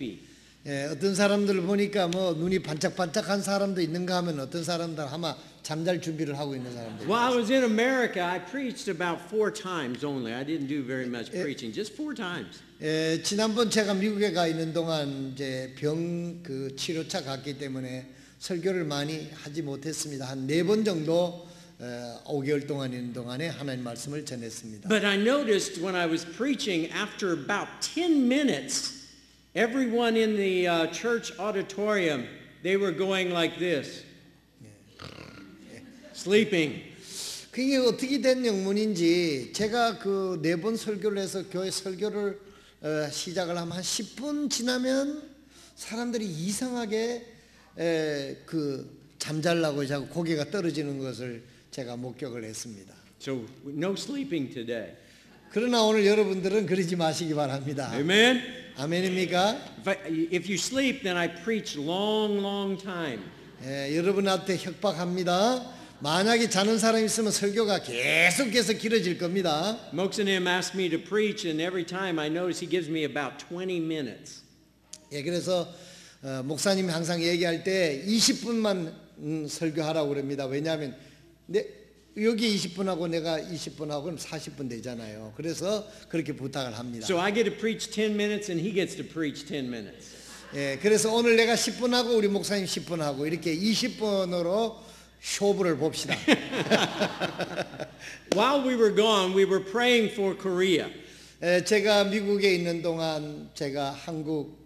예, 어떤 사람들 보니까 뭐 눈이 반짝반짝한 사람도 있는가 하면 어떤 사람들 아마 잠잘 준비를 하고 있는 사람들. While I was in America, I preached about 4 times only. I didn't do very much preaching, just 4 times. 예, 지난번 제가 미국에 가 있는 동안 이제 병 그 치료차 갔기 때문에 설교를 많이 하지 못했습니다. 한 4번 정도 5개월 동안 있는 동안에 하나님 말씀을 전했습니다. But I noticed when I was preaching, after about 10 minutes, everyone in the church auditorium, they were going like this, sleeping. 그게 어떻게 된 영문인지 제가 그 4번 설교를 해서 교회 설교를 시작을 하면 한 10분 지나면 사람들이 이상하게 그 잠잘라고 자꾸 고개가 떨어지는 것을 제가 목격을 했습니다. So no sleeping today. 그러나 오늘 여러분들은 그러지 마시기 바랍니다. Amen? 아멘입니까? If you sleep, then I preach long time. 여러분한테 협박합니다. 만약에 자는 사람이 있으면 설교가 계속해서 길어질 겁니다. Moksanim asked me to preach, and every time I notice he gives me about 20 minutes. 예, 그래서 목사님이 항상 얘기할 때 20분만 설교하라고 그럽니다. 왜냐하면 여기 20분하고 내가 20분하고 그럼 40분 되잖아요. 그래서 그렇게 부탁을 합니다. So I get to preach 10 minutes, and he gets to preach 10 minutes. 예, 그래서 오늘 내가 10분하고 우리 목사님 10분하고 이렇게 20분으로 쇼부를 봅시다. While we were gone, we were praying for Korea. 제가 미국에 있는 동안 제가 한국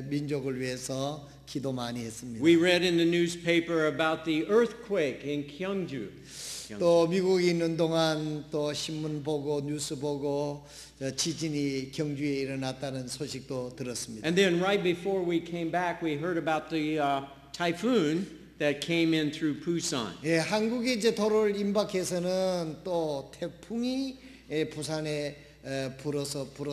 민족을 위해서 기도 많이 했습니다. We read in the newspaper about the earthquake in Gyeongju. 또 미국에 있는 동안 또 신문 보고 뉴스 보고 지진이 경주에 일어났다는 소식도 들었습니다. And then right before we came back, we heard about the typhoon that came in through Busan. 예, 한국에 이제 도로를 임박해서는 또 태풍이 부산에 불어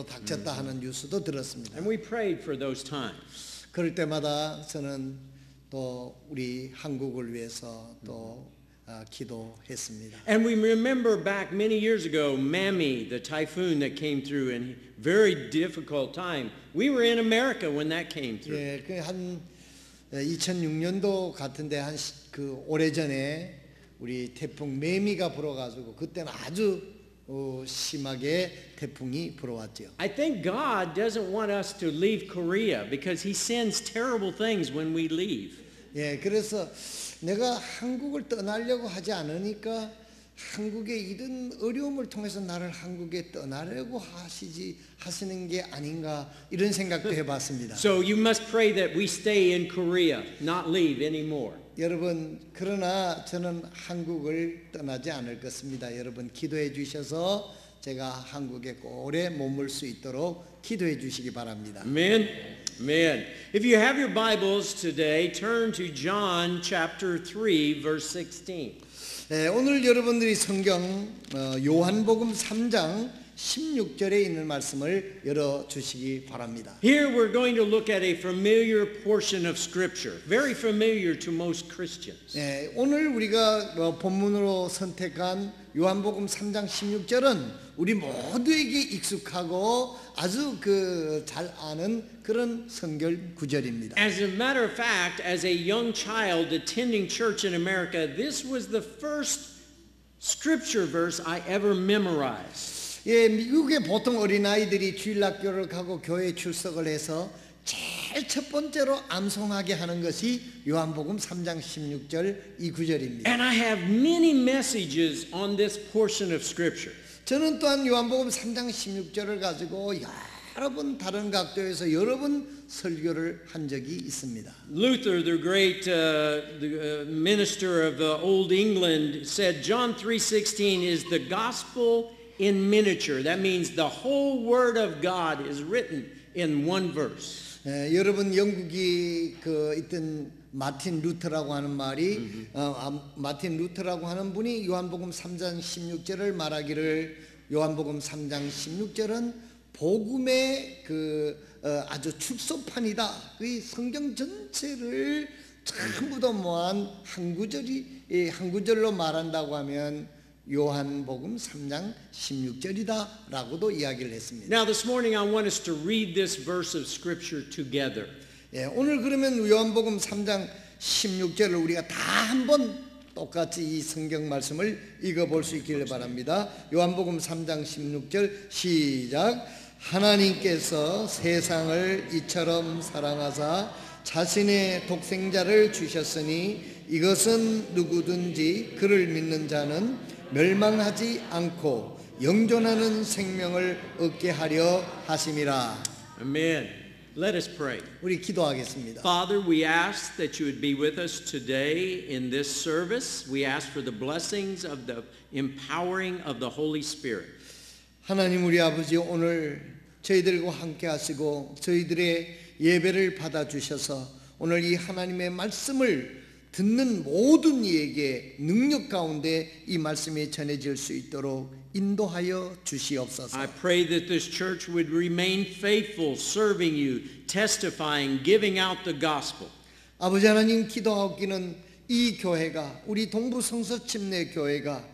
닥쳤다 하는 뉴스도 들었습니다. And we prayed for those times. 그럴 때마다 저는 또 우리 한국을 위해서 또 기도했습니다. And we remember back many years ago, Mami, the typhoon that came through, and very difficult time. We were in America when that came through. 예, 그 한 2006년도 같은데 한 그 오래전에 우리 태풍 매미가 불어가지고 그때는 아주 심하게 태풍이 불어왔죠. I think God doesn't want us to leave Korea because He sends terrible things when we leave. 예, 그래서 내가 한국을 떠나려고 하지 않으니까 한국의 이런 어려움을 통해서 나를 한국에 떠나려고 하시는 게 아닌가 이런 생각도 해봤습니다. So you must pray that we stay in Korea, not leave anymore. 여러분, 그러나 저는 한국을 떠나지 않을 것입니다. 여러분 기도해 주셔서 제가 한국에 오래 머물 수 있도록 기도해 주시기 바랍니다. Amen. Amen. If you have your Bibles today, turn to John chapter 3 verse 16. 오늘 여러분들이 성경 요한복음 3장 16절에 있는 말씀을 열어주시기 바랍니다. Here we're going to look at a familiar portion of Scripture, very familiar to most Christians. 오늘 우리가 본문으로 선택한 요한복음 3장 16절은 우리 모두에게 익숙하고 아주 잘 아는 그런 성경 구절입니다. As a matter of fact, as a young child attending church in America, this was the first scripture verse I ever memorized. 예, 미국의 보통 어린아이들이 주일학교를 가고 교회에 출석을 해서 제일 첫 번째로 암송하게 하는 것이 요한복음 3장 16절 이 구절입니다. And I have many messages on this portion of scripture. 저는 또한 요한복음 3장 16절을 가지고 여러 번 다른 각도에서 여러 번 설교를 한 적이 있습니다. Luther, the great minister of Old England, said John 3:16 is the gospel in miniature. That means the whole word of God is written in one verse. 여러분 영국이 있던 마틴 루터라고 하는 말이 마틴 루터라고 하는 분이 요한복음 3장 16절을 말하기를 요한복음 3장 16절은 복음의 아주 축소판이다. 그 성경 전체를 전부 다 모한 한 구절로 말한다고 하면 요한복음 3장 16절이다라고도 이야기를 했습니다. Now this morning I want us to read this verse of scripture together. 예, 오늘 그러면 요한복음 3장 16절을 우리가 다 한번 똑같이 이 성경 말씀을 읽어볼 수 있기를 바랍니다. 요한복음 3장 16절 시작. 하나님께서 세상을 이처럼 사랑하사 자신의 독생자를 주셨으니 이것은 누구든지 그를 믿는 자는 멸망하지 않고 영존하는 생명을 얻게 하려 하심이라. Amen. Let us pray. 우리 기도하겠습니다. Father, we ask that you would be with us today in this service. We ask for the blessings of the empowering of the Holy Spirit. 하나님 우리 아버지 오늘 저희들과 함께 하시고 저희들의 예배를 받아주셔서 오늘 이 하나님의 말씀을 듣는 모든 이에게 능력 가운데 이 말씀이 전해질 수 있도록 인도하여 주시옵소서. I pray that this church would remain faithful, serving you, testifying, giving out the gospel. 아버지 하나님 기도하옵기는 이 교회가 우리 동부 성서 침례 교회가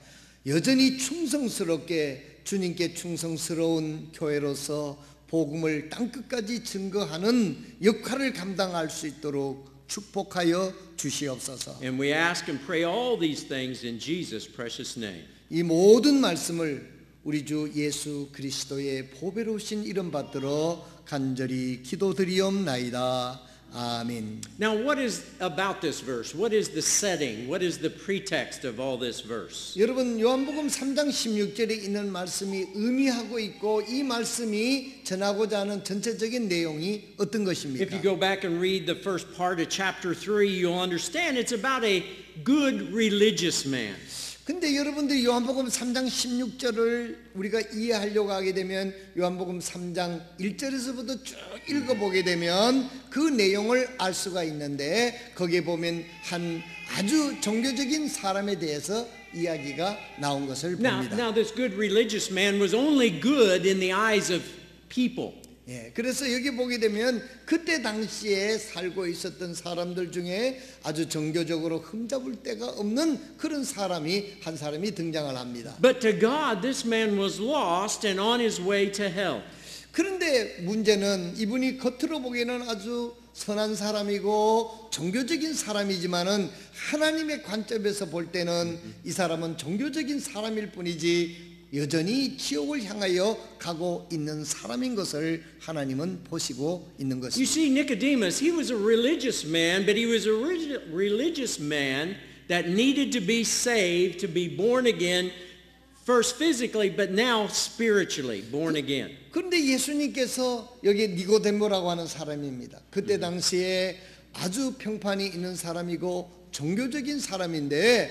여전히 충성스럽게 주님께 충성스러운 교회로서 복음을 땅끝까지 증거하는 역할을 감당할 수 있도록 축복하여 주시옵소서. And we ask and pray all these things in Jesus' precious name. 이 모든 말씀을 우리 주 예수 그리스도의 보배로우신 이름 받들어 간절히 기도드리옵나이다. 아멘. Now, what is about this verse? What is the setting? What is the pretext of all this verse? 여러분 요한복음 3장 16절에 있는 말씀이 의미하고 있고 이 말씀이 전하고자 하는 전체적인 내용이 어떤 If you 것입니까? go back and read the first part of chapter 3, you'll understand it's about a good religious man. 근데 여러분들이 요한복음 3장 16절을 우리가 이해하려고 하게 되면 요한복음 3장 1절에서부터 쭉 읽어보게 되면 그 내용을 알 수가 있는데 거기에 보면 한 아주 종교적인 사람에 대해서 이야기가 나온 것을 봅니다. Now this good religious man was only good in the eyes of people. 예, 그래서 여기 보게 되면 그때 당시에 살고 있었던 사람들 중에 아주 정교적으로 흠잡을 데가 없는 그런 사람이 한 사람이 등장을 합니다. But to God, this man was lost and on his way to hell. 그런데 문제는 이분이 겉으로 보기에는 아주 선한 사람이고 종교적인 사람이지만은 하나님의 관점에서 볼 때는 이 사람은 종교적인 사람일 뿐이지 여전히 지옥을 향하여 가고 있는 사람인 것을 하나님은 보시고 있는 You 것입니다. see, Nicodemus, he was a religious man, but he was a religious man that needed to be saved, to be born again, first physically, but now spiritually born again. 그런데 예수님께서 여기 니고데모라고 하는 사람입니다. 그때 당시에 아주 평판이 있는 사람이고 종교적인 사람인데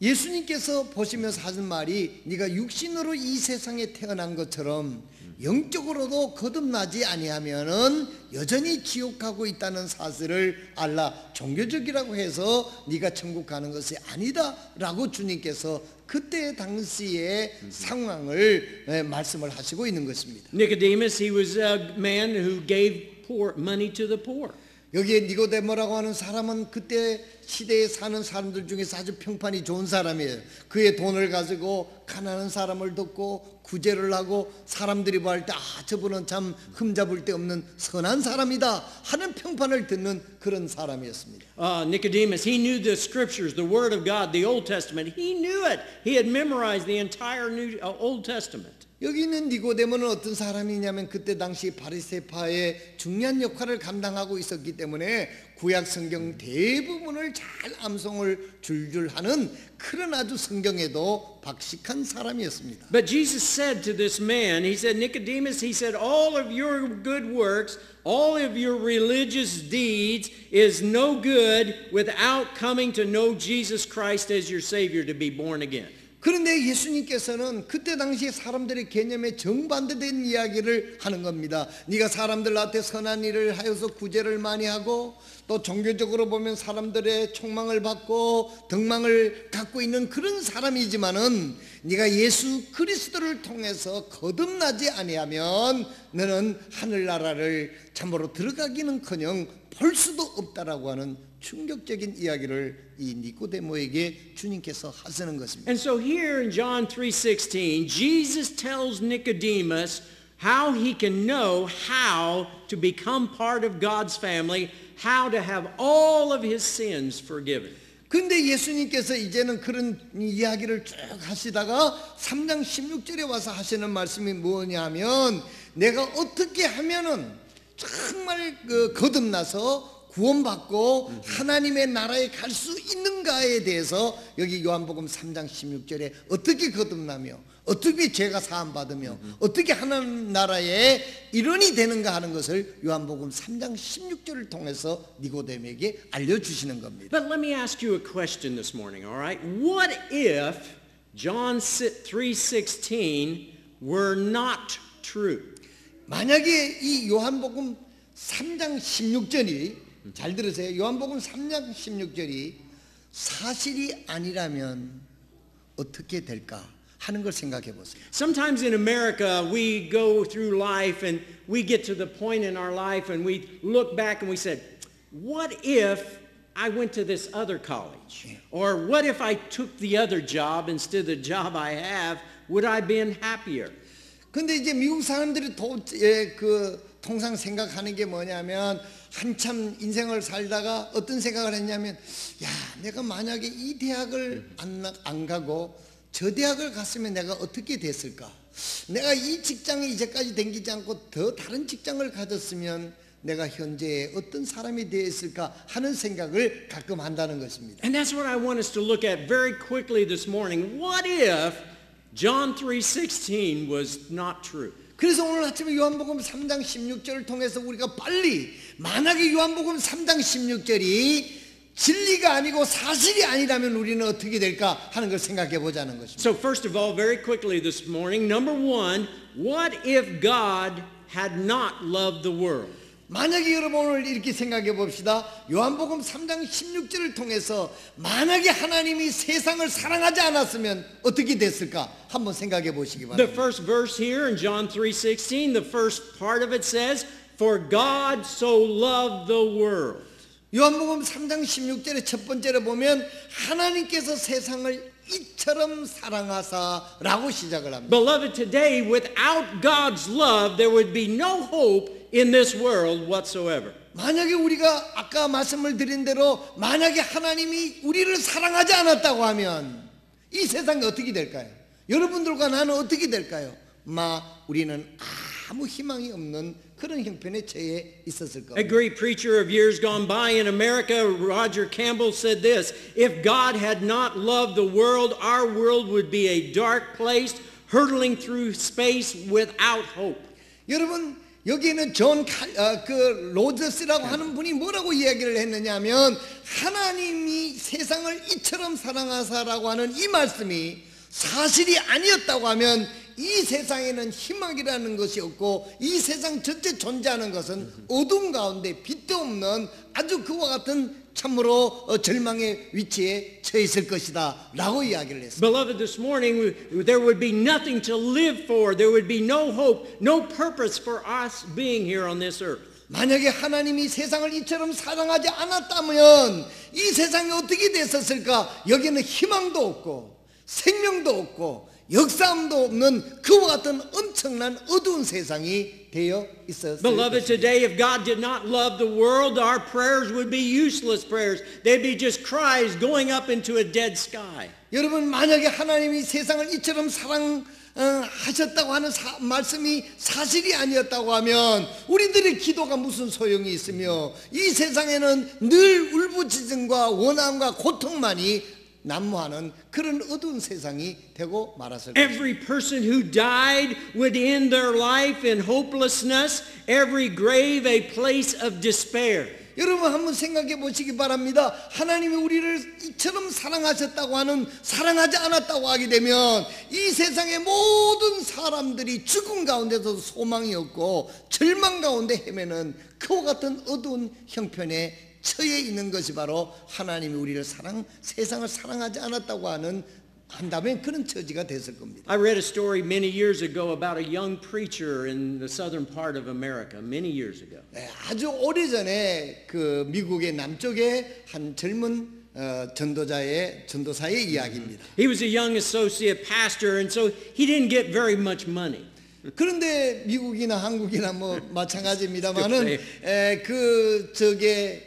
예수님께서 보시면서 하신 말이 네가 육신으로 이 세상에 태어난 것처럼 영적으로도 거듭나지 아니하면은 여전히 지옥 가고 있다는 사실을 알라. 종교적이라고 해서 네가 천국 가는 것이 아니다라고 주님께서 그때 당시의 상황을 말씀을 하시고 있는 것입니다. Nicodemus, he was a man who gave money to the poor. 여기에 니고데모라고 하는 사람은 그때 시대에 사는 사람들 중에서 아주 평판이 좋은 사람이에요. 그의 돈을 가지고 가난한 사람을 돕고 구제를 하고 사람들이 볼 때 저분은 참 흠잡을 데 없는 선한 사람이다 하는 평판을 듣는 그런 사람이었습니다. Nicodemus, he knew the scriptures, the word of God, the Old Testament. He knew it. He had memorized the entire Old Testament. 여기 있는 니고데모는 어떤 사람이냐면 그때 당시 바리새파의 중요한 역할을 감당하고 있었기 때문에 구약 성경 대부분을 잘 암송을 줄줄 하는 그런 아주 성경에도 박식한 사람이었습니다. But Jesus said to this man, he said, Nicodemus, he said, all of your good works, all of your religious deeds is no good without coming to know Jesus Christ as your Savior to be born again. 그런데 예수님께서는 그때 당시 사람들의 개념에 정반대된 이야기를 하는 겁니다. 네가 사람들한테 선한 일을 하여서 구제를 많이 하고 또 종교적으로 보면 사람들의 촉망을 받고 덕망을 갖고 있는 그런 사람이지만은 네가 예수 그리스도를 통해서 거듭나지 아니하면 너는 하늘나라를 참으로 들어가기는커녕 볼 수도 없다라고 하는 충격적인 이야기를 이 니고데모에게 주님께서 하시는 것입니다. And so here in John 3:16, Jesus tells Nicodemus how he can know how to become part of God's family, how to have all of his sins forgiven. 근데 예수님께서 이제는 그런 이야기를 쭉 하시다가 3장 16절에 와서 하시는 말씀이 뭐냐면 내가 어떻게 하면은 정말 거듭나서 구원받고 하나님의 나라에 갈 수 있는가에 대해서 여기 요한복음 3장 16절에 어떻게 거듭나며 어떻게 죄가 사함받으며 어떻게 하나님 나라의 일원이 되는가 하는 것을 요한복음 3장 16절을 통해서 니고데모에게 알려주시는 겁니다. But let me ask you a question this morning, all right? What if John 3:16 were not true? 만약에 이 요한복음 3장 16절이 잘 들으세요. 요한복음 3장 16절이 사실이 아니라면 어떻게 될까 하는 걸 생각해 보세요. Sometimes in America we go through life and we get to the point in our life and we look back and we said, what if I went to this other college? Or what if I took the other job instead of the job I have? Would I been happier? 근데 이제 미국 사람들이 통상 생각하는 게 뭐냐면 한참 인생을 살다가 어떤 생각을 했냐면 야 내가 만약에 이 대학을 안 가고 저 대학을 갔으면 내가 어떻게 됐을까? 내가 이 직장에 이제까지 다니지 않고 더 다른 직장을 가졌으면 내가 현재 어떤 사람이 되었을까 하는 생각을 가끔 한다는 것입니다. And that's what I want us to look at very quickly this morning. What if John 3:16 was not true? 그래서 오늘 아침에 요한복음 3장 16절을 통해서 우리가 빨리 만약에 요한복음 3장 16절이 진리가 아니고 사실이 아니라면 우리는 어떻게 될까 하는 걸 생각해 보자는 것입니다. So first of all, very quickly this morning, number one, what if God had not loved the world? 만약에 여러분 오늘 이렇게 생각해 봅시다. 요한복음 3장 16절을 통해서 만약에 하나님이 세상을 사랑하지 않았으면 어떻게 됐을까 한번 생각해 보시기 The 바랍니다. first verse here in John 3:16, the first part of it says, For God so loved the world. 요한복음 3장 16절의 첫 번째로 보면 하나님께서 세상을 이처럼 사랑하사라고 시작을 합니다. Beloved, today without God's love, there would be no hope in this world whatsoever. 만약에 우리가 아까 말씀을 드린 대로 만약에 하나님이 우리를 사랑하지 않았다고 하면 이 세상이 어떻게 될까요? 여러분들과 나는 어떻게 될까요? 우리는 아무 희망이 없는 그런 형편에 처해 있었을 겁니다. A great preacher of years gone by in America, Roger Campbell, said this, If God had not loved the world, our world would be a dark place, hurtling through space without hope. 여러분 여기에는 로저스라고 하는 분이 뭐라고 이야기를 했느냐면 하나님이 세상을 이처럼 사랑하사라고 하는 이 말씀이 사실이 아니었다고 하면 이 세상에는 희망이라는 것이 없고 이 세상 전체 존재하는 것은 어둠 가운데 빛도 없는 아주 그와 같은 참으로 절망의 위치에 처해 있을 것이다 라고 이야기를 했습니다. Beloved, this morning there would be nothing to live for. There would be no hope, no purpose for us being here on this earth. 만약에 하나님이 세상을 이처럼 사랑하지 않았다면 이 세상이 어떻게 됐었을까? 여기는 희망도 없고 생명도 없고 역사함도 없는 그와 같은 엄청난 어두운 세상이 되어 있었을 Beloved, 것입니다. today if God did not love the world, our prayers would be useless prayers. They'd be just cries going up into a dead sky. 여러분 만약에 하나님이 세상을 이처럼 사랑하셨다고 하는 말씀이 사실이 아니었다고 하면 우리들의 기도가 무슨 소용이 있으며 이 세상에는 늘 울부짖음과 원함과 고통만이 난무하는 그런 어두운 세상이 되고 말았을 것입니다. Every person who died would end their life in hopelessness, every grave a place of despair. 여러분 한번 생각해 보시기 바랍니다. 하나님이 우리를 이처럼 사랑하셨다고 하는 사랑하지 않았다고 하게 되면 이 세상의 모든 사람들이 죽음 가운데서 소망이 없고 절망 가운데 헤매는 그와 같은 어두운 형편에 처해 있는 것이 바로 하나님이 우리를 세상을 사랑하지 않았다고 한다면 그런 처지가 됐을 겁니다. I read a story many years ago about a young preacher in the southern part of America, many years ago. 네, 아주 오래전에 그 미국의 남쪽의 한 젊은 전도사의 이야기입니다. He was a young associate pastor, and so he didn't get very much money. 그런데 미국이나 한국이나 뭐 마찬가지입니다만은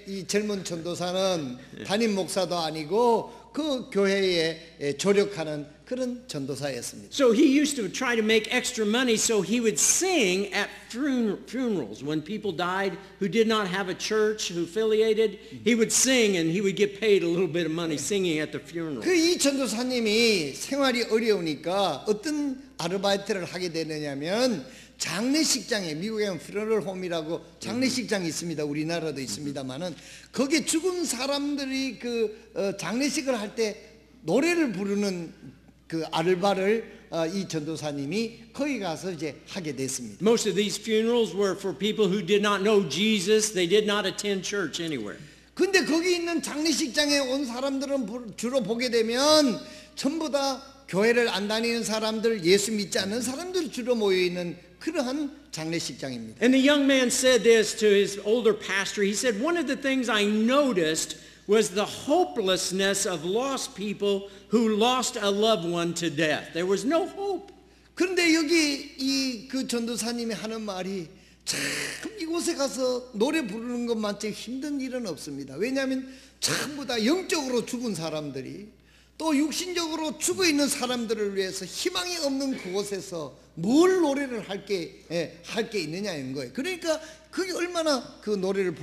이 젊은 전도사는 담임 목사도 아니고 그 교회에 조력하는 그런 전도사였습니다. So he used to try to make extra money, so he would sing at funerals. When people died who did not have a church, who affiliated, he would sing and he would get paid a little bit of money singing at the funeral. 이 전도사님이 생활이 어려우니까 어떤 아르바이트를 하게 되느냐면 장례식장에 미국에는 funeral home이라고 장례식장이 있습니다. 우리나라도 있습니다만은 거기에 죽은 사람들이 장례식을 할 때 노래를 부르는 그 알바를 이 전도사님이 거기 가서 이제 하게 됐습니다. Most of these funerals were for people who did not know Jesus. They did not attend church anywhere. 근데 거기 있는 장례식장에 온 사람들은 주로 보게 되면 전부 다 교회를 안 다니는 사람들, 예수 믿지 않는 사람들이 주로 모여 있는 그러한 장례식장입니다. And the young man said this to his older pastor. He said, one of the things I noticed was the hopelessness of lost people who lost a loved one to death. There was no hope. 그런데 여기 그 전도사님이 하는 말이 참 이곳에 가서 노래 부르는 것만큼 힘든 일은 없습니다. 왜냐하면 전부 다 영적으로 죽은 사람들이 또 육신적으로 죽어 있는 사람들을 위해서 희망이 없는 그곳에서 뭘 노래를 할 게 있느냐는 거예요. 그러니까 그게 얼마나 그 노래를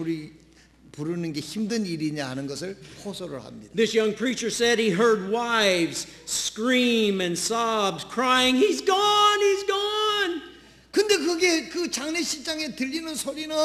부르는 게 힘든 일이냐 하는 것을 호소를 합니다. This young preacher said he heard wives scream and sobs, crying, "He's gone, he's gone." 근데 그게 그 장례식장에 들리는 소리는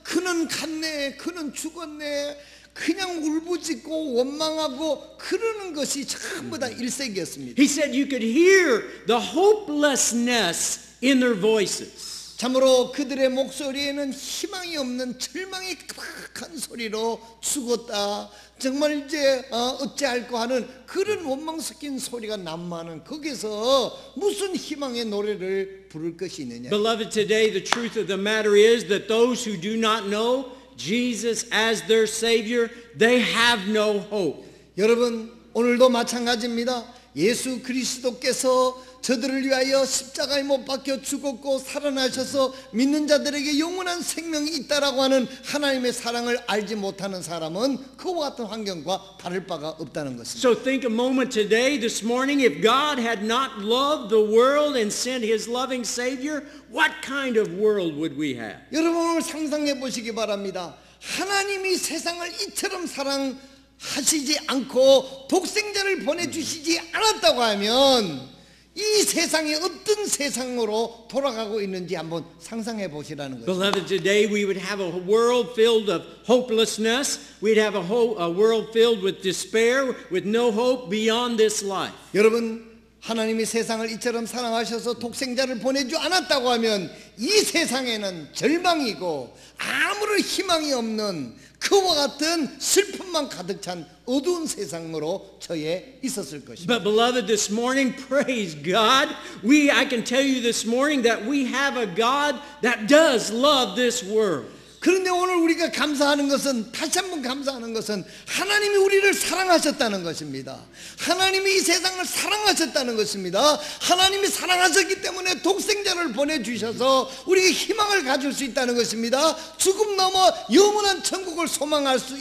그는 갔네, 그는 죽었네, 그냥 울부짖고 원망하고 그러는 것이 전부 다 일색이었습니다. He said you could hear the hopelessness in their voices. 참으로 그들의 목소리에는 희망이 없는 절망이 가득한 소리로 죽었다, 정말 이제 어찌할까 하는 그런 원망 섞인 소리가 난무하는 거기서 무슨 희망의 노래를 부를 것이 있느냐. Beloved, today the truth of the matter is that those who do not know Jesus as their Savior, they have no hope. 여러분, 오늘도 마찬가지입니다. 예수 그리스도께서 저들을 위하여 십자가에 못 박혀 죽었고 살아나셔서 믿는 자들에게 영원한 생명이 있다라고 하는 하나님의 사랑을 알지 못하는 사람은 그와 같은 환경과 다를 바가 없다는 것입니다. So think a moment today, this morning, if God had not loved the world and sent His loving Savior, what kind of world would we have? 여러분 오늘 상상해 보시기 바랍니다. 하나님이 세상을 이처럼 사랑하시지 않고 독생자를 보내주시지 않았다고 하면 이 세상이 어떤 세상으로 돌아가고 있는지 한번 상상해 보시라는 거죠. Beloved, today we would have a world filled of hopelessness. We'd have a world filled with despair, with no hope beyond this life. 여러분, 하나님이 세상을 이처럼 사랑하셔서 독생자를 보내지 않았다고 하면 이 세상에는 절망이고 아무런 희망이 없는 그와 같은 슬픔만 가득 찬 어두운 세상으로 처해 있었을 것입니다. But beloved, this morning, praise God, I can tell you this morning that we have a God that does love this world. 그런데 오늘 우리가 감사하는 것은, 다시 한번 감사하는 것은 하나님이 우리를 사랑하셨다는 것입니다. 하나님이 이 세상을 사랑하셨다는 것입니다. 하나님이 사랑하셨기 때문에 독생자를 보내주셔서 우리가 희망을 가질 수 있다는 것입니다. 죽음 넘어 영원한 천국을 소망할 수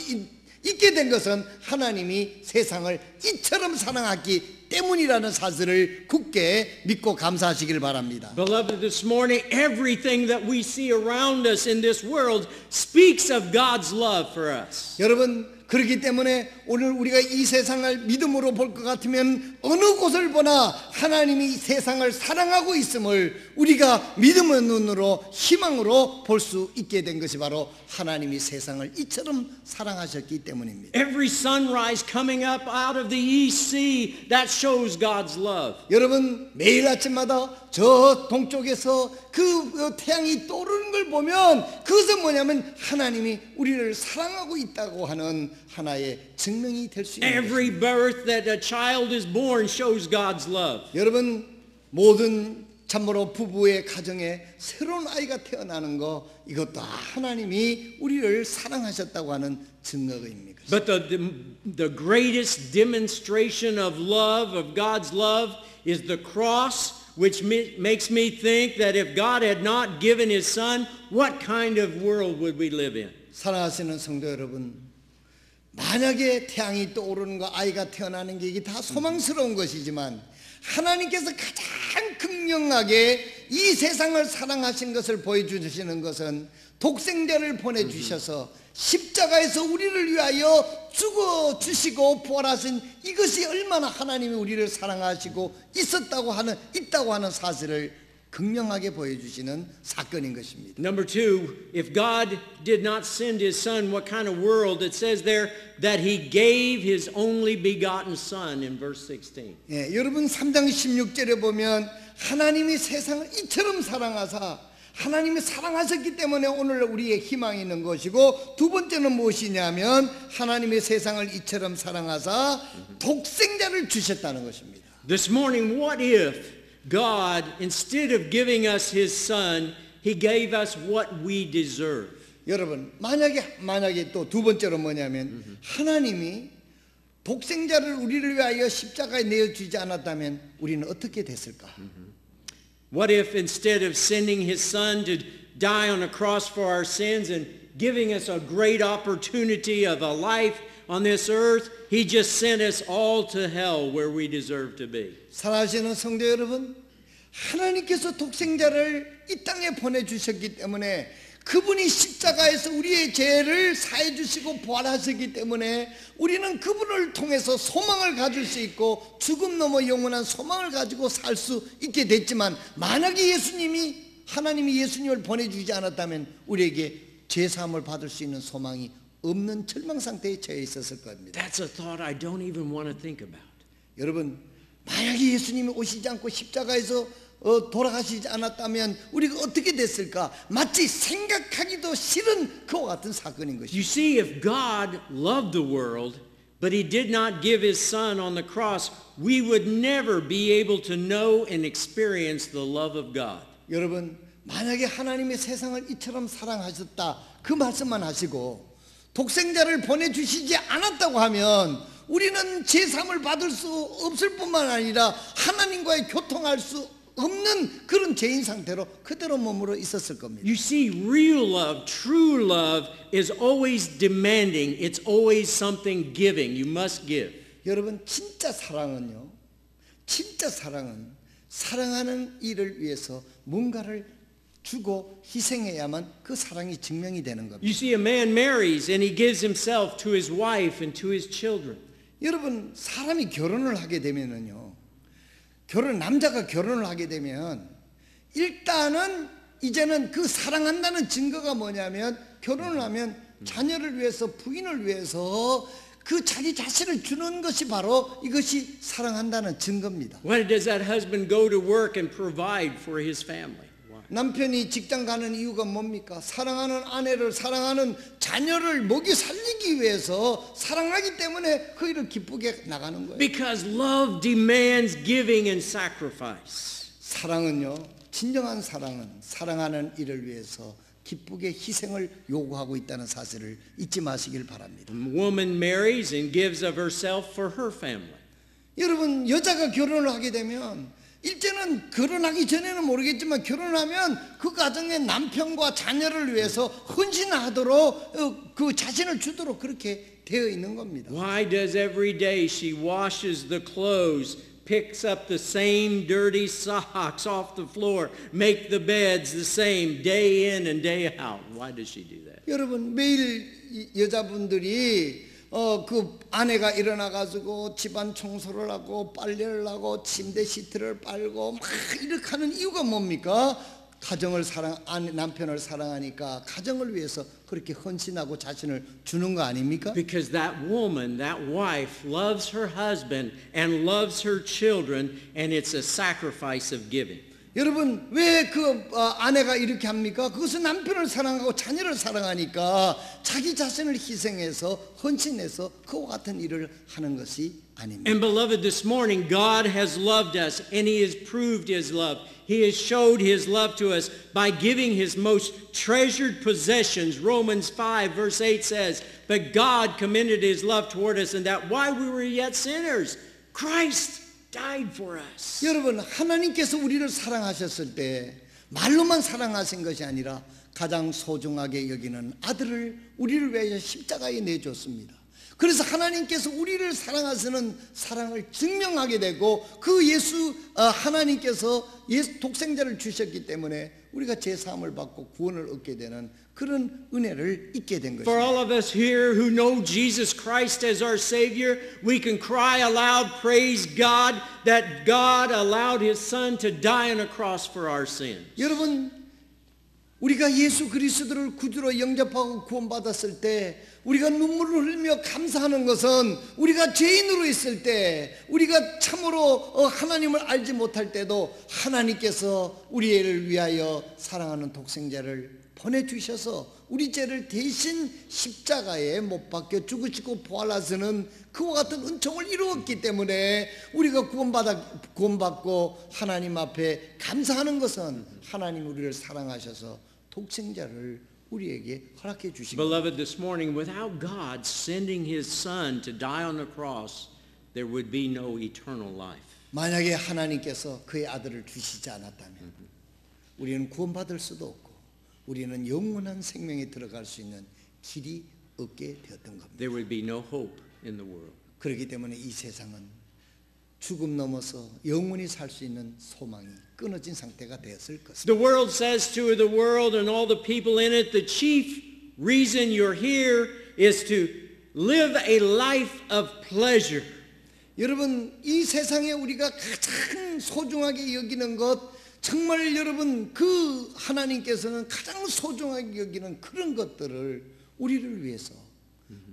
있게 된 것은 하나님이 세상을 이처럼 사랑했기 때문이라는 사실을 굳게 믿고 감사하시길 바랍니다. Beloved, this morning, everything that we see around us in this world speaks of God's love for us. 여러분, 그렇기 때문에 오늘 우리가 이 세상을 믿음으로 볼 것 같으면 어느 곳을 보나 하나님이 세상을 사랑하고 있음을 우리가 믿음의 눈으로 희망으로 볼 수 있게 된 것이 바로 하나님이 세상을 이처럼 사랑하셨기 때문입니다. Every sunrise coming up out of the East Sea, that shows God's love. 여러분, 매일 아침마다 저 동쪽에서 그 태양이 떠오르는 걸 보면 그것은 뭐냐면 하나님이 우리를 사랑하고 있다고 하는 하나의 증명이 될 수 있는 Every 것입니다. birth that a child is born shows God's love. 여러분 모든 참으로 부부의 가정에 새로운 아이가 태어나는 거 이것도 하나님이 우리를 사랑하셨다고 하는 증거입니다. But the greatest demonstration of love, of God's love, is the cross, which makes me think that if God had not given His Son, what kind of world would we live in? 사랑하시는 성도 여러분, 만약에 태양이 떠오르는 거 아이가 태어나는 게 이게 다 소망스러운 것이지만 하나님께서 가장 극명하게 이 세상을 사랑하신 것을 보여주시는 것은 독생자를 보내주셔서 십자가에서 우리를 위하여 죽어주시고 부활하신 이것이 얼마나 하나님이 우리를 사랑하시고 있다고 하는 사실을 극명하게 보여주시는 사건인 것입니다. Number two, if God did not send His Son, what kind of world? It says there that He gave His only begotten Son in verse 16. 예, 여러분 3장 16절에 보면 하나님이 세상을 이처럼 사랑하사 하나님이 사랑하셨기 때문에 오늘 우리의 희망이 있는 것이고 두 번째는 무엇이냐면 하나님의 세상을 이처럼 사랑하사 독생자를 주셨다는 것입니다. This morning, what if God, instead of giving us His Son, He gave us what we deserve? 여러분 만약에 또 두 번째로 뭐냐면 하나님이 독생자를 우리를 위하여 십자가에 내어주지 않았다면 우리는 어떻게 됐을까? What if instead of sending His Son to die on a cross for our sins and giving us a great opportunity of a life on this earth, He just sent us all to hell where we deserve to be? 사랑하시는 성도 여러분, 하나님께서 독생자를 이 땅에 보내주셨기 때문에 그분이 십자가에서 우리의 죄를 사해 주시고 부활하셨기 때문에 우리는 그분을 통해서 소망을 가질 수 있고 죽음 넘어 영원한 소망을 가지고 살 수 있게 됐지만 만약에 하나님이 예수님을 보내주지 않았다면 우리에게 죄사함을 받을 수 있는 소망이 없는 절망 상태에 처해 있었을 겁니다. That's a thought I don't even want to think about. 여러분 만약에 예수님이 오시지 않고 십자가에서 돌아가시지 않았다면 우리가 어떻게 됐을까? 마치 생각하기도 싫은 그와 같은 사건인 것입니다. You see, if God loved the world, but He did not give His Son on the cross, we would never be able to know and experience the love of God. 여러분 만약에 하나님의 세상을 이처럼 사랑하셨다 그 말씀만 하시고 독생자를 보내주시지 않았다고 하면 우리는 제사함을 받을 수 없을 뿐만 아니라 하나님과의 교통할 수 없는 그런 죄인 상태로 그대로 머물러 있었을 겁니다. You see, real love, true love is always demanding. It's always something giving. You must give. 여러분 진짜 사랑은 사랑하는 일을 위해서 뭔가를 주고 희생해야만 그 사랑이 증명이 되는 겁니다. You see, a man marries and he gives himself to his wife and to his children. 여러분 사람이 결혼을 하게 되면은요. 남자가 결혼을 하게 되면 일단은 이제는 그 사랑한다는 증거가 뭐냐면 결혼을 하면 자녀를 위해서 부인을 위해서 그 자기 자신을 주는 것이 바로 이것이 사랑한다는 증거입니다. Why does that husband go to work and provide for his family? Why? 남편이 직장 가는 이유가 뭡니까? 사랑하는 아내를 사랑하는 자녀를 먹이 살리기 위해서 사랑하기 때문에 그 일을 기쁘게 나가는 거예요. Because love demands giving and sacrifice. 사랑은요, 진정한 사랑은 사랑하는 일을 위해서 기쁘게 희생을 요구하고 있다는 사실을 잊지 마시길 바랍니다. A woman marries and gives of herself for her family. 여러분 여자가 결혼을 하게 되면 일제는 결혼하기 전에는 모르겠지만 결혼하면 그 가정의 남편과 자녀를 위해서 헌신하도록 그 자신을 주도록 그렇게 되어 있는 겁니다. Why does every day she washes the clothes, picks up the same dirty socks off the floor, make the beds the same day in and day out? Why does she do that? 여러분 매일 여자분들이 그 아내가 일어나 가지고 집안 청소를 하고 빨래를 하고 침대 시트를 빨고 막 이렇게 하는 이유가 뭡니까? 가정을 남편을 사랑하니까 가정을 위해서 그렇게 헌신하고 자신을 주는 거 아닙니까? Because that woman, that wife, loves her husband and loves her children, and it's a sacrifice of giving. 여러분 왜 그 아내가 이렇게 합니까? 그것은 남편을 사랑하고 자녀를 사랑하니까 자기 자신을 희생해서 헌신해서 그와 같은 일을 하는 것이 아닙니다. And beloved, this morning, God has loved us and He has proved His love. He has showed His love to us by giving His most treasured possessions. Romans 5 verse 8 says, but God commended His love toward us and that while we were yet sinners, Christ died for us. 여러분 하나님께서 우리를 사랑하셨을 때 말로만 사랑하신 것이 아니라 가장 소중하게 여기는 아들을 우리를 위하여 십자가에 내줬습니다. 그래서 하나님께서 우리를 사랑하시는 사랑을 증명하게 되고 그 예수 하나님께서 예수 독생자를 주셨기 때문에 우리가 제사함을 받고 구원을 얻게 되는 그런 은혜를 잊게 된 For 것입니다. all of us here who know Jesus Christ as our Savior, we can cry aloud, praise God, that God allowed His Son to die on a cross for our sins. 여러분 우리가 예수 그리스도를 구주로 영접하고 구원받았을 때 우리가 눈물을 흘리며 감사하는 것은 우리가 죄인으로 있을 때 우리가 참으로 하나님을 알지 못할 때도 하나님께서 우리를 위하여 사랑하는 독생자를 보내주셔서 우리 죄를 대신 십자가에 못 박혀 죽으시고 부활하시는 그와 같은 은총을 이루었기 때문에 우리가 구원받고 하나님 앞에 감사하는 것은 하나님 우리를 사랑하셔서 독생자를 우리에게 허락해 주신 겁니다. Beloved, this morning, without God sending His Son to die on the cross, there would be no eternal life. 만약에 하나님께서 그의 아들을 주시지 않았다면 우리는 구원받을 수도 없고 우리는 영원한 생명에 들어갈 수 있는 길이 없게 되었던 겁니다. There would be no hope in the world. 그렇기 때문에 이 세상은 죽음 넘어서 영원히 살 수 있는 소망이 끊어진 상태가 되었을 것입니다. The world says to the world and all the people in it, the chief reason you're here is to live a life of pleasure. 여러분 이 세상에 우리가 가장 소중하게 여기는 것 정말 여러분 그 하나님께서는 가장 소중하게 여기는 그런 것들을 우리를 위해서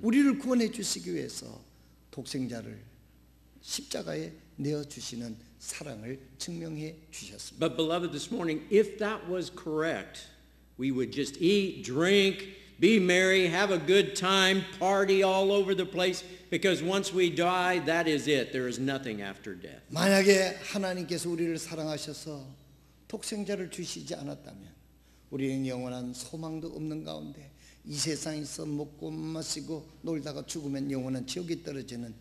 우리를 구원해 주시기 위해서 독생자를 십자가에 내어주시는 사랑을 증명해 주셨습니다. But beloved, this morning, if that was correct, we would just eat, drink, be merry, have a good time, party all over the place, because once we die, that is it. There is nothing after death. 만약에 하나님께서 우리를 사랑하셔서 독생자를 주시지 않았다면 우리는 영원한 소망도 없는 가운데 이 세상에서 먹고 마시고 놀다가 죽으면 영원한 지옥에 떨어지는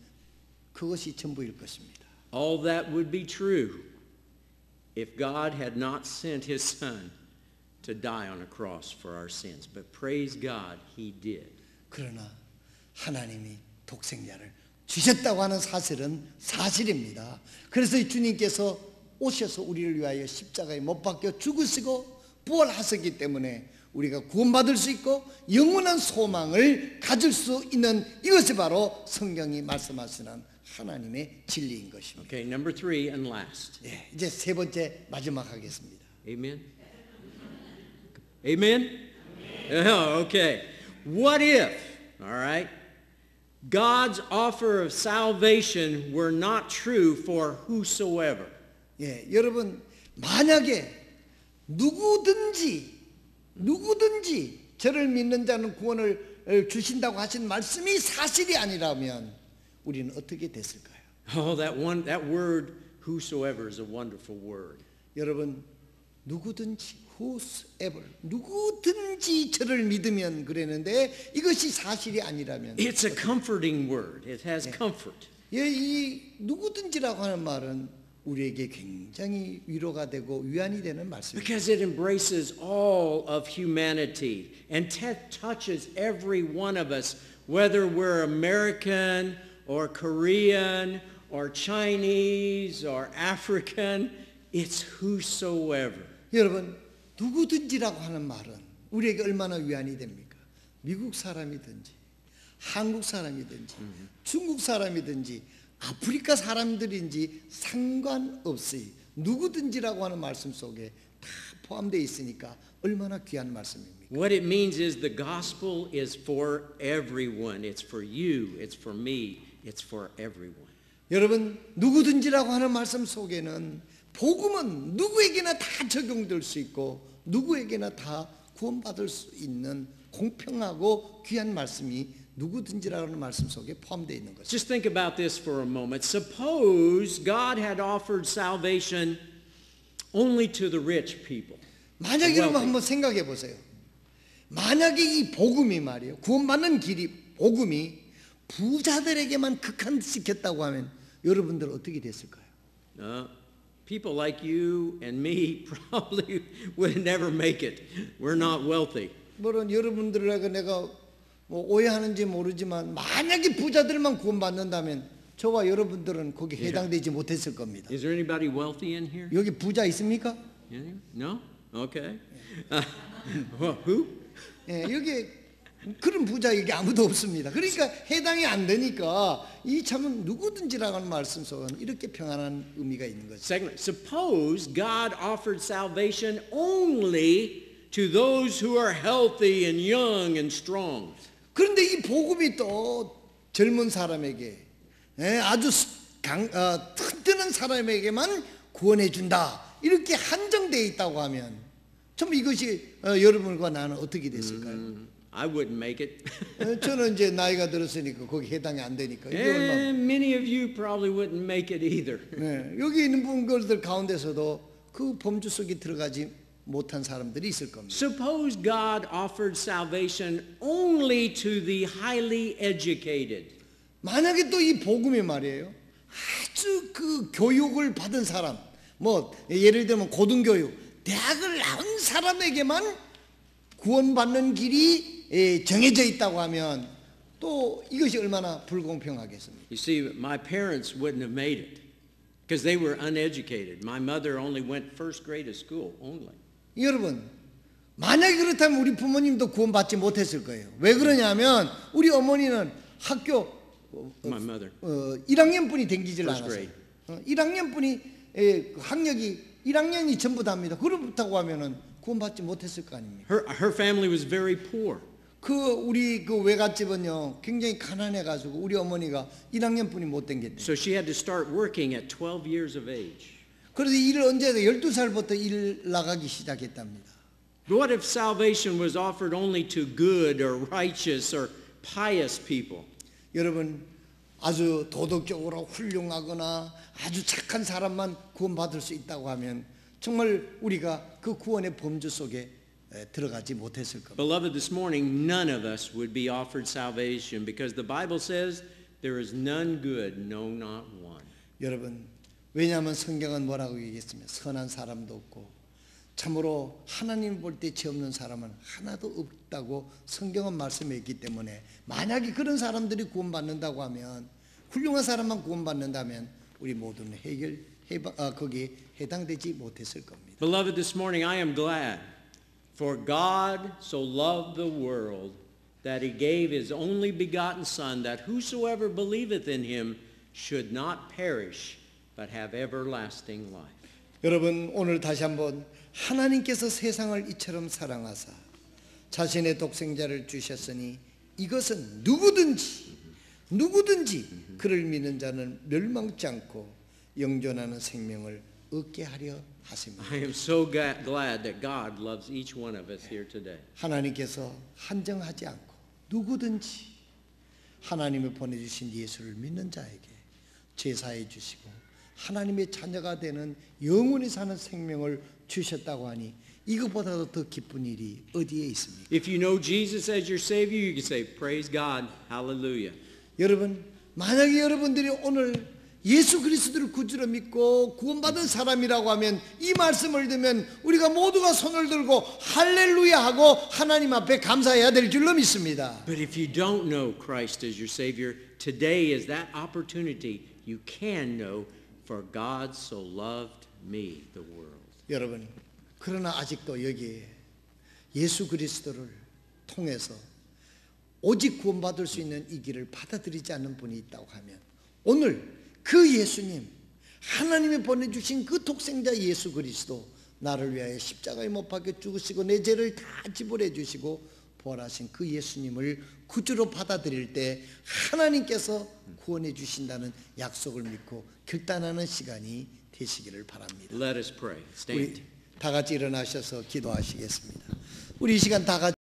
그것이 전부일 것입니다. All that would be true if God had not sent His Son to die on a cross for our sins. But praise God, He did. 그러나 하나님이 독생자를 주셨다고 하는 사실은 사실입니다. 그래서 주님께서 오셔서 우리를 위하여 십자가에 못 박혀 죽으시고 부활하셨기 때문에 우리가 구원받을 수 있고 영원한 소망을 가질 수 있는 이것이 바로 성경이 말씀하시는 하나님의 진리인 것입니다. Okay, number 3 and last. 네, 이제 세 번째 마지막 하겠습니다. Amen? Amen? Oh, okay. What if, all right, God's offer of salvation were not true for whosoever? 예, 여러분 만약에 누구든지 저를 믿는 자는 구원을 주신다고 하신 말씀이 사실이 아니라면 우리는 어떻게 됐을까요? Oh, that word whosoever is a wonderful word. 여러분 누구든지 whosoever 누구든지 저를 믿으면 그랬는데 이것이 사실이 아니라면 It's a comforting word. It has comfort. 이 누구든지라고 하는 말은 우리에게 굉장히 위로가 되고 위안이 되는 말씀입니다. Because it embraces all of humanity and touches every one of us, whether we're American or Korean or Chinese or African. It's whosoever. 여러분 누구든지라고 하는 말은 우리에게 얼마나 위안이 됩니까? 미국 사람이든지 한국 사람이든지 중국 사람이든지 아프리카 사람들인지 상관없이 누구든지라고 하는 말씀 속에 다 포함되어 있으니까 얼마나 귀한 말씀입니까? What it means is the gospel is for everyone. It's for you. It's for me. It's for everyone. 여러분 누구든지라고 하는 말씀 속에는 복음은 누구에게나 다 적용될 수 있고 누구에게나 다 구원받을 수 있는 공평하고 귀한 말씀이 누구든지라는 말씀 속에 포함되어 있는 것입니다. Just think about this for a moment. Suppose God had offered salvation only to the rich people. 만약 여러분 한번 생각해 보세요. 만약에 이 복음이 말이에요. 구원받는 길이 복음이 부자들에게만 극한시켰다고 하면 여러분들 어떻게 됐을까요? People like you and me probably would never make it. We're not wealthy. 물론 여러분들에게 내가 뭐 오해하는지 모르지만 만약에 부자들만 구원받는다면 저와 여러분들은 거기에 해당되지 못했을 겁니다. Is there anybody wealthy in here? 여기 부자 있습니까? No? Okay. Well, who? 예, 여기 그런 부자 여기 아무도 없습니다. 그러니까 해당이 안 되니까 이 참은 누구든지라는 말씀 속은 이렇게 평안한 의미가 있는 거죠. Secondly, suppose God offered salvation only to those who are healthy and young and strong. 그런데 이 복음이 또 젊은 사람에게 아주 튼튼한 사람에게만 구원해 준다. 이렇게 한정되어 있다고 하면 좀 이것이 여러분과 나는 어떻게 됐을까요? I wouldn't make it. 저는 이제 나이가 들었으니까 거기 해당이 안 되니까. And many of you probably wouldn't make it either. 네, 여기 있는 분들 가운데서도 그 범주 속에 들어가지 못한 사람들이 있을 겁니다. Suppose God offered salvation only to the highly educated. 만약에 또 이 복음이 말이에요. 아주 그 교육을 받은 사람, 뭐 예를 들면 고등교육, 대학을 나온 사람에게만 구원받는 길이 정해져 있다고 하면 또 이것이 얼마나 불공평하겠습니까? You see, my parents wouldn't have made it because they were uneducated. My mother only went first grade of school only. 여러분, 만약에 그렇다면 우리 부모님도 구원받지 못했을 거예요. 왜 그러냐면 우리 어머니는 학교 My mother. 1학년뿐이 댕기질 First 않았어요. grade. 1학년뿐이 학력이 1학년이 전부답니다. 그렇다고 하면은 구원받지 못했을 거 아닙니까? Her family was very poor. 우리 그 외갓집은요 굉장히 가난해 가지고 우리 어머니가 1학년뿐이 못 댕겼대요. So she had to start working at 12 years of age. 그래서 일을 언제 12살부터 일 나가기 시작했답니다. What if salvation was offered only to good or righteous or pious people? 여러분 아주 도덕적으로 훌륭하거나 아주 착한 사람만 구원받을 수 있다고 하면 정말 우리가 그 구원의 범주 속에 들어가지 못했을 겁니다. Beloved, this morning none of us would be offered salvation because the Bible says there is none good, no not one. 여러분 왜냐하면 성경은 뭐라고 얘기했으면 선한 사람도 없고 참으로 하나님 볼 때 죄 없는 사람은 하나도 없다고 성경은 말씀했기 때문에 만약에 그런 사람들이 구원받는다고 하면 훌륭한 사람만 구원받는다면 우리 모두는 거기에 해당되지 못했을 겁니다. Beloved, this morning I am glad for God so loved the world that he gave his only begotten Son that whosoever believeth in him should not perish but have everlasting life. 여러분 오늘 다시 한번 하나님께서 세상을 이처럼 사랑하사 자신의 독생자를 주셨으니 이것은 누구든지 그를 믿는 자는 멸망치 않고 영존하는 생명을 얻게 하려 하십니다. I am so glad that God loves each one of us here today. 하나님께서 한정하지 않고 누구든지 하나님이 보내주신 예수를 믿는 자에게 제사해 주시고 하나님의 자녀가 되는 영원히 사는 생명을 주셨다고 하니 이것보다도 더 기쁜 일이 어디에 있습니까? If you know Jesus as your Savior, you can say, praise God, hallelujah. 여러분 만약에 여러분들이 오늘 예수 그리스도를 구주로 믿고 구원받은 사람이라고 하면 이 말씀을 들으면 우리가 모두가 손을 들고 할렐루야 하고 하나님 앞에 감사해야 될 줄로 믿습니다. But if you don't know Christ as your Savior, today is that opportunity you can know, for God so loved me, the world. 여러분 그러나 아직도 여기에 예수 그리스도를 통해서 오직 구원받을 수 있는 이 길을 받아들이지 않는 분이 있다고 하면 오늘 그 예수님 하나님이 보내주신 그 독생자 예수 그리스도 나를 위하여 십자가에 못 박혀 죽으시고 내 죄를 다 지불해 주시고 부활하신 그 예수님을 구주로 받아들일 때 하나님께서 구원해 주신다는 약속을 믿고 결단하는 시간이 되시기를 바랍니다. Let us pray. Stand. 우리 다 같이 일어나셔서 기도하시겠습니다. 우리 이 시간 다 같이